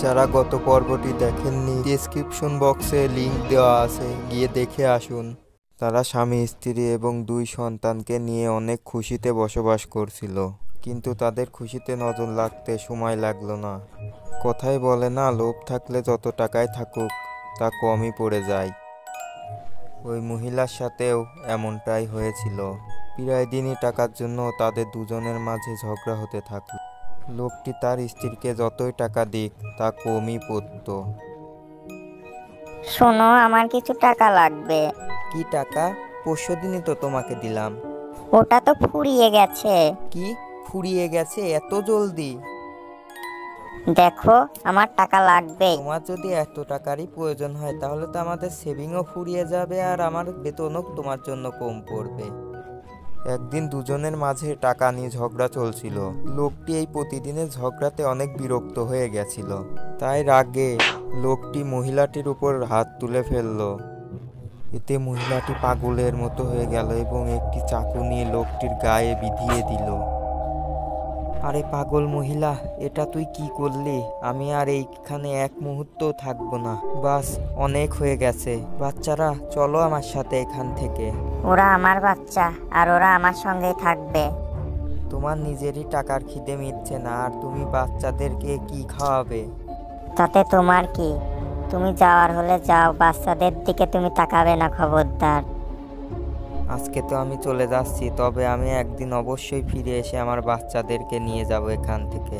যারা গত পর্বটি দেখেননি, ডেসক্রিপশন বক্সে লিংক দেওয়া আছে, গিয়ে দেখে আসুন। তারা স্বামী স্ত্রী এবং 2 সন্তানকে নিয়ে অনেক খুশিতে বসবাস করছিল, কিন্তু তাদের খুশিতে নজর লাগতে সময় লাগলো না। কথাই বলে না, লোভ থাকলে যত টাকাই থাকুক তা কমই পড়ে যায়। ওই মহিলার সাথেও এমনটাই হয়েছিল। প্রায় দিনই টাকার জন্য তাদের দুজনের মাঝে ঝগড়া হতে থাকলো। লোকটি তার স্ত্রীকে যতই টাকা দিক তা কমই পড়ত। শোনো, আমার কিছু টাকা লাগবে। কি টাকা? পরশুদিনই তো তোমাকে দিলাম। ওটা তো ফুরিয়ে গেছে। কি ফুরিয়ে গেছে এত জলদি? দেখো, আমার টাকা লাগবে। তোমার যদি এত টাকারই প্রয়োজন হয় তাহলে তো আমাদের সেভিংও ফুরিয়ে যাবে আর আমার বেতনও তোমার জন্য কম পড়বে। একদিন দুজনের মাঝে টাকা নিয়ে ঝগড়া চলছিল। লোকটি এই প্রতিদিনের ঝগড়াতে অনেক বিরক্ত হয়ে গেছিল, তাই রাগে লোকটি মহিলাটির উপর হাত তুলে ফেলল। এতে মহিলাটি পাগলের মতো হয়ে গেল এবং একটি চাকু নিয়ে লোকটির গায়ে বিধিয়ে দিল। আরে পাগল মহিলা, এটা তুই কি করলি? আমি আর এইখানে এক মুহূর্তও থাকবো না। বাস, অনেক হয়ে গেছে। বাচ্চারা, চলো আমার সাথে এখান থেকে। ওরা আমার বাচ্চা আর ওরা আমার সঙ্গেই থাকবে। তোমার নিজেরই টাকার খিদে মিটছে না আর তুমি বাচ্চাদেরকে কি খাওয়াবে? তাতে তোমার কি? তুমি যাওয়ার হলে যাও, বাচ্চাদের দিকে তুমি তাকাবে না, খবরদার। আজকে তো আমি চলে যাচ্ছি, তবে আমি একদিন অবশ্যই ফিরে এসে আমার বাচ্চাদেরকে নিয়ে যাব এখান থেকে।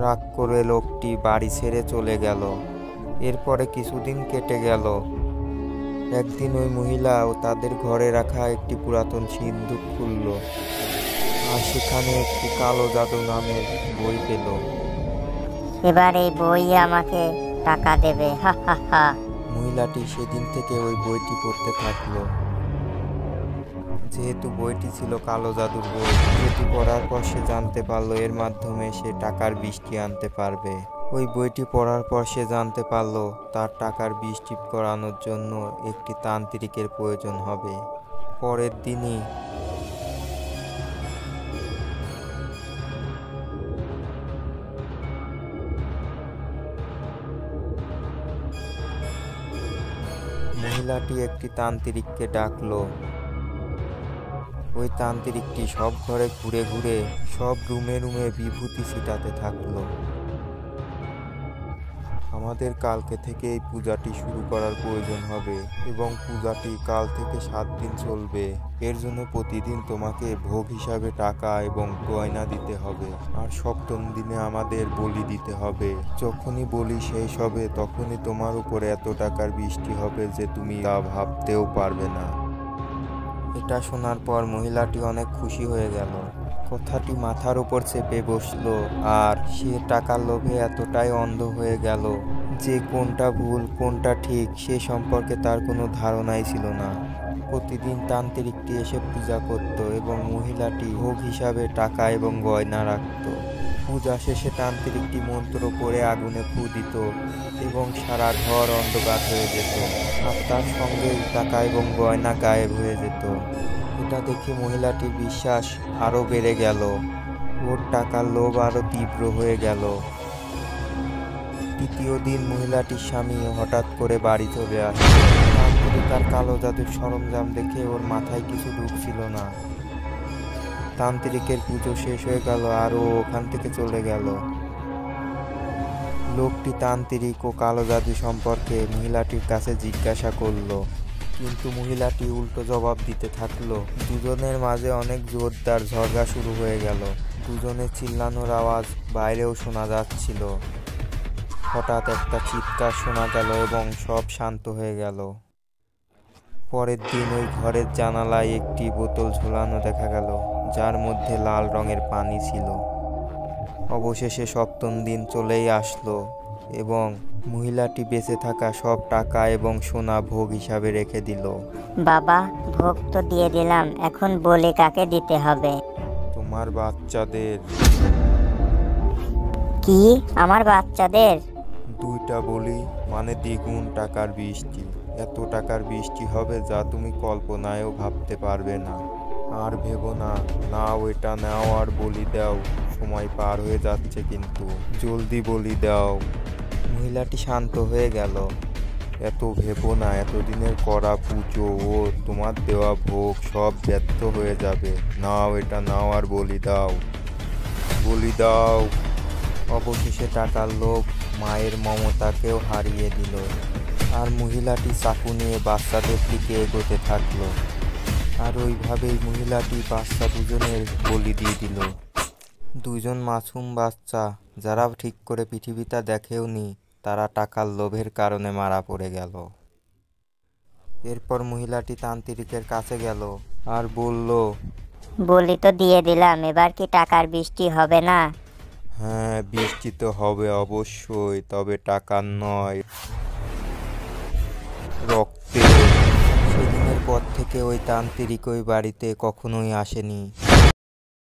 রাগ করে লোকটি বাড়ি ছেড়ে চলে গেল। এরপরে কিছুদিন কেটে গেল। একদিন ওই মহিলা ও তাদের ঘরে রাখা একটি পুরাতন সিন্দুক খুলল আর সেখানে একটি কালো জাদু নামের বই পেল। এবার এই বই আমাকে টাকা দেবে, হা হা হা। মহিলাটি সেদিন থেকে ওই বইটি পড়তে থাকলো। যেহেতু বইটি ছিল কালো জাদুর বই, যেটি পড়ার পর সে জানতে পারলো এর মাধ্যমে সে টাকার বৃষ্টি আনতে পারবে। ওই বইটি পড়ার পর সে জানতে পারলো তার টাকার বৃষ্টি করানোর জন্য একটি তান্ত্রিকের প্রয়োজন হবে। পরের দিনই মহিলাটি একটি তান্ত্রিককে ডাকলো। ওই তান্ত্রিকটি সব ঘরে ঘুরে ঘুরে সব রুমে রুমে বিভূতি ছিটাতে থাকলো। আমাদের কালকে থেকে এই পূজাটি শুরু করার প্রয়োজন হবে এবং পূজাটি কাল থেকে 7 দিন চলবে। এর জন্য প্রতিদিন তোমাকে ভোগ হিসাবে টাকা এবং গয়না দিতে হবে আর 7ম দিনে আমাদের বলি দিতে হবে। যখনই বলি শেষ হবে তখনই তোমার উপরে এত টাকার বৃষ্টি হবে যে তুমি তা ভাবতেও পারবে না। এটা শোনার পর মহিলাটি অনেক খুশি হয়ে গেল। কথাটি মাথার উপর চেপে বসলো আর সে টাকার লোভে এতটাই অন্ধ হয়ে গেল যে কোনটা ভুল কোনটা ঠিক সে সম্পর্কে তার কোনো ধারণাই ছিল না। প্রতিদিন তান্ত্রিকটি এসে পূজা করত এবং মহিলাটি ভোগ হিসাবে টাকা এবং গয়না রাখত। পূজা শেষে তান্ত্রিকটি মন্ত্র পড়ে আগুনে ফু দিত এবং সারা ঘর অন্ধকার হয়ে যেত আর তার সঙ্গে টাকা এবং গয়না গায়েব হয়ে যেত। এটা দেখে মহিলাটির বিশ্বাস আরও বেড়ে গেল। ওর টাকার লোভ আরও তীব্র হয়ে গেল। তৃতীয় দিন মহিলাটির স্বামী হঠাৎ করে বাড়ি চলে আসে। তান্ত্রিক আর কালো জাদুর সরঞ্জাম দেখে ওর মাথায় কিছু ঢুকছিল না। তান্ত্রিকের পুজো শেষ হয়ে গেল আর ও ওখান থেকে চলে গেল। লোকটি তান্ত্রিক ও কালো জাদু সম্পর্কে মহিলাটির কাছে জিজ্ঞাসা করলো, কিন্তু মহিলাটি উল্টো জবাব দিতে থাকলো। দুজনের মাঝে অনেক জোরদার ঝগড়া শুরু হয়ে গেল। দুজনের চিল্লানোর আওয়াজ বাইরেও শোনা যাচ্ছিল। হঠাৎ একটা চিৎকার শোনা গেল এবং সব শান্ত হয়ে গেল। পরের দিন ওই ঘরের জানালায় একটি বোতল ঝোলানো দেখা গেল, যার মধ্যে লাল রঙের পানি ছিল। অবশেষে সপ্তম দিন চলেই আসলো এবং মহিলাটি বেঁচে থাকা সব টাকা এবং সোনা ভোগ হিসাবে রেখে দিল। বাবা, ভোগ তো দিয়ে দিলাম, এখন বলি কাকে দিতে হবে? তোমার বাচ্চাদের। কি, আমার বাচ্চাদের? দুইটা বলি মানে দ্বিগুণ টাকার বৃষ্টি। এত টাকার বৃষ্টি হবে যা তুমি কল্পনায়ও ভাবতে পারবে না। আর ভেবো না, নাও এটা নাও আর বলি দাও, সময় পার হয়ে যাচ্ছে কিন্তু জলদি বলি দাও। মহিলাটি শান্ত হয়ে গেল। এত ভেবো না, এতদিনের করা পুজো ও তোমার দেওয়া ভোগ সব ব্যর্থ হয়ে যাবে। নাও এটা নাও আর বলি দাও, বলি দাও। অবশেষে টাকার লোভ মায়ের মমতাকেও হারিয়ে দিল, আর মহিলাটি চাকু নিয়ে বাচ্চাদের দিকে এগোতে থাকলো। আর ওইভাবেই মহিলাটি বাচ্চা দুজনের বলি দিয়ে দিল। দুজন মাসুম বাচ্চা, যারা ঠিক করে পৃথিবীটা দেখেওনি, তারা টাকার লোভের কারণে মারা পড়ে গেল। এরপর মহিলাটি তান্ত্রিকের কাছে গেল আর বলল, বলি তো দিয়ে দিলাম, এবার কি টাকার বৃষ্টি হবে না? হ্যাঁ, বৃষ্টি তো হবে অবশ্যই, তবে টাকার নয়, রক্তের। সেদিনের পর থেকে ওই তান্ত্রিক ওই বাড়িতে কখনোই আসেনি।